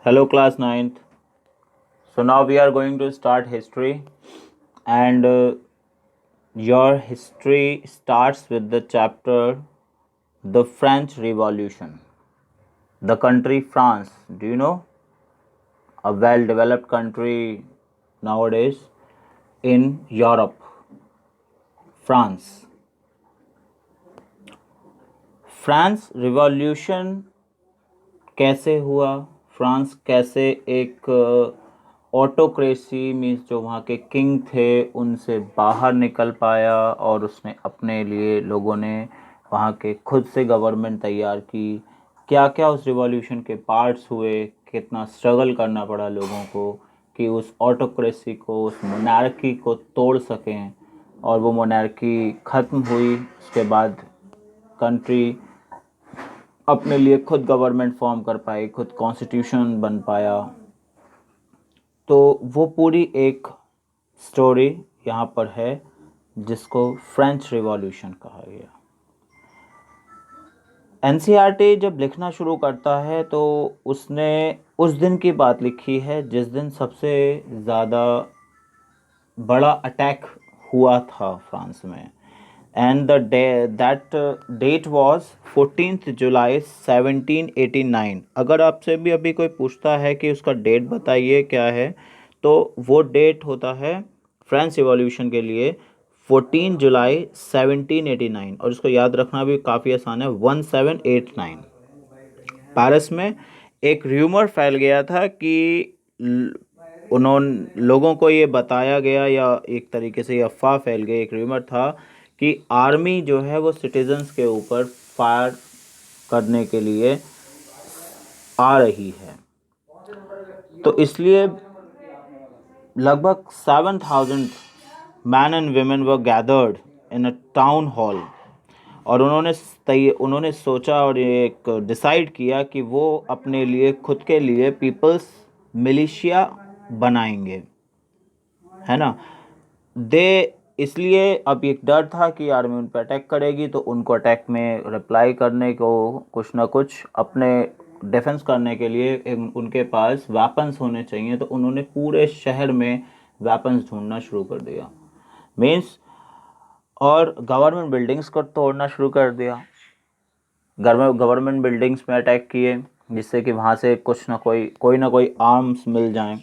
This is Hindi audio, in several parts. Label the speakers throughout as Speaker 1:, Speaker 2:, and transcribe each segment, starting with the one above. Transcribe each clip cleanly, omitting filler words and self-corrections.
Speaker 1: Hello, class ninth. So now we are going to start history, and your history starts with the chapter The French Revolution. The country France, do you know? A well developed country nowadays in Europe. France. France revolution कैसे हुआ? फ्रांस कैसे एक ऑटोक्रेसी मीन्स जो वहाँ के किंग थे उनसे बाहर निकल पाया और उसने अपने लिए लोगों ने वहाँ के खुद से गवर्नमेंट तैयार की। क्या क्या उस रिवॉल्यूशन के पार्ट्स हुए, कितना स्ट्रगल करना पड़ा लोगों को कि उस ऑटोक्रेसी को, उस मोनार्की को तोड़ सकें, और वो मोनार्की ख़त्म हुई। उसके बाद कंट्री अपने लिए खुद गवर्नमेंट फॉर्म कर पाई, खुद कॉन्स्टिट्यूशन बन पाया। तो वो पूरी एक स्टोरी यहाँ पर है जिसको फ्रेंच रिवॉल्यूशन कहा गया। एनसीईआरटी जब लिखना शुरू करता है तो उसने उस दिन की बात लिखी है जिस दिन सबसे ज़्यादा बड़ा अटैक हुआ था फ्रांस में। And that date was 14th July 1789। अगर आपसे भी अभी कोई पूछता है कि उसका डेट बताइए क्या है, तो वो डेट होता है फ्रेंच रिवॉल्यूशन के लिए 14 जुलाई 1789, और इसको याद रखना भी काफ़ी आसान है, 1789। पेरिस में एक र्यूमर फैल गया था कि उन्होंने लोगों को ये बताया गया, या एक तरीके से ये अफवाह फैल गई, एक र्यूमर था कि आर्मी जो है वो सिटीजन्स के ऊपर फायर करने के लिए आ रही है। तो इसलिए लगभग 7,000 man and women were gathered in a town hall, और उन्होंने सोचा और एक डिसाइड किया कि वो अपने लिए खुद के लिए पीपल्स मिलिशिया बनाएंगे, है ना। दे इसलिए अब एक डर था कि आर्मी उन पर अटैक करेगी, तो उनको अटैक में रिप्लाई करने को कुछ ना कुछ अपने डिफेंस करने के लिए उनके पास वेपन्स होने चाहिए। तो उन्होंने पूरे शहर में वेपन्स ढूंढना शुरू कर दिया, मीन्स, और गवर्नमेंट बिल्डिंग्स को तोड़ना शुरू कर दिया। गवर्नमेंट बिल्डिंग्स में अटैक किए जिससे कि वहाँ से कुछ ना कोई आर्म्स मिल जाएं,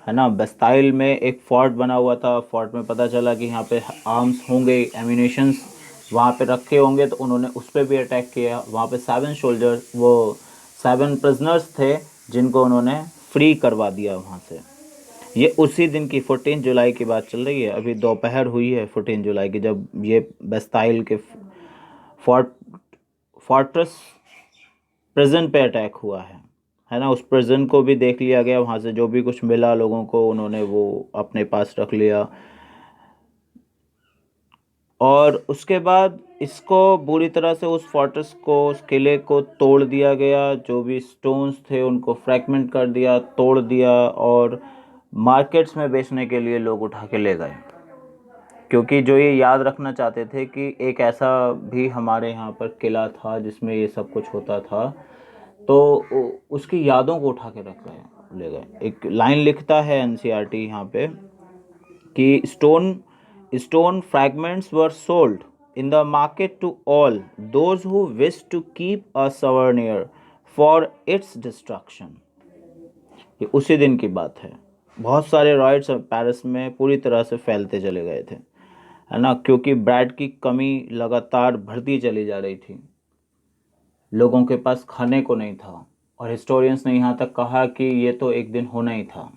Speaker 1: है ना। बस्ताइल में एक फोर्ट बना हुआ था, फोर्ट में पता चला कि यहाँ पे आर्म्स होंगे, एम्यूनेशंस वहाँ पे रखे होंगे, तो उन्होंने उस पर भी अटैक किया। वहाँ पे 7 प्रिजनर्स थे जिनको उन्होंने फ्री करवा दिया वहाँ से। ये उसी दिन की 14 जुलाई की बात चल रही है, अभी दोपहर हुई है 14 जुलाई की, जब ये बस्ताइल के फोर्ट्रेस प्रिजन पे अटैक हुआ है ना। उस प्रिजन को भी देख लिया गया, वहाँ से जो भी कुछ मिला लोगों को उन्होंने वो अपने पास रख लिया, और उसके बाद इसको बुरी तरह से उस फोर्ट्रेस को, उस किले को तोड़ दिया गया। जो भी स्टोन्स थे उनको फ्रैगमेंट कर दिया, तोड़ दिया, और मार्केट्स में बेचने के लिए लोग उठा के ले गए, क्योंकि जो ये याद रखना चाहते थे कि एक ऐसा भी हमारे यहाँ पर किला था जिसमें ये सब कुछ होता था, तो उसकी यादों को उठा के रख गए, ले गए। एक लाइन लिखता है एनसीईआरटी यहाँ पे कि stone fragments were sold in the market to all those who wish to keep a souvenir for its destruction. ये उसी दिन की बात है। बहुत सारे रॉयट्स पेरिस में पूरी तरह से फैलते चले गए थे, है ना, क्योंकि ब्रेड की कमी लगातार बढ़ती चली जा रही थी, लोगों के पास खाने को नहीं था, और हिस्टोरियंस ने यहाँ तक कहा कि ये तो एक दिन होना ही था।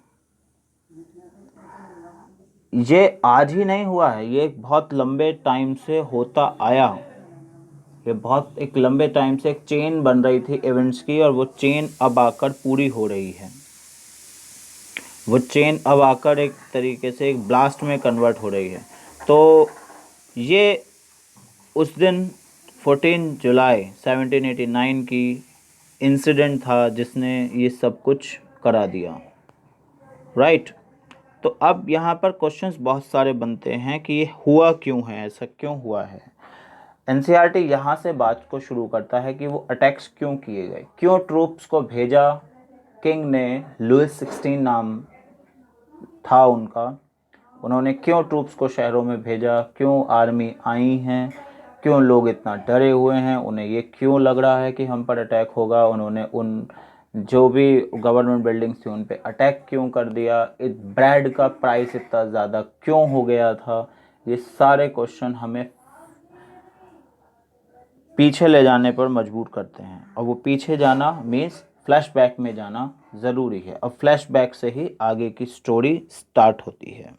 Speaker 1: ये आज ही नहीं हुआ है, ये एक बहुत लंबे टाइम से होता आया। ये बहुत एक लंबे टाइम से एक चेन बन रही थी इवेंट्स की, और वो चेन अब आकर पूरी हो रही है। वो चेन अब आकर एक तरीके से एक ब्लास्ट में कन्वर्ट हो रही है। तो ये उस दिन 14 जुलाई 1789 की इंसिडेंट था जिसने ये सब कुछ करा दिया, राइट। तो अब यहाँ पर क्वेश्चंस बहुत सारे बनते हैं कि ये हुआ क्यों है, ऐसा क्यों हुआ है। एनसीईआरटी यहाँ से बात को शुरू करता है कि वो अटैक्स क्यों किए गए, क्यों ट्रूप्स को भेजा, किंग ने लुइस 16 नाम था उनका, उन्होंने क्यों ट्रूप्स को शहरों में भेजा, क्यों आर्मी आई हैं, क्यों लोग इतना डरे हुए हैं, उन्हें ये क्यों लग रहा है कि हम पर अटैक होगा, उन्होंने उन जो भी गवर्नमेंट बिल्डिंग्स थी उन पे अटैक क्यों कर दिया, ब्रेड का प्राइस इतना ज़्यादा क्यों हो गया था, ये सारे क्वेश्चन हमें पीछे ले जाने पर मजबूर करते हैं। और वो पीछे जाना मीन्स फ्लैशबैक में जाना ज़रूरी है, और फ्लैशबैक से ही आगे की स्टोरी स्टार्ट होती है।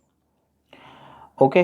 Speaker 1: ओके।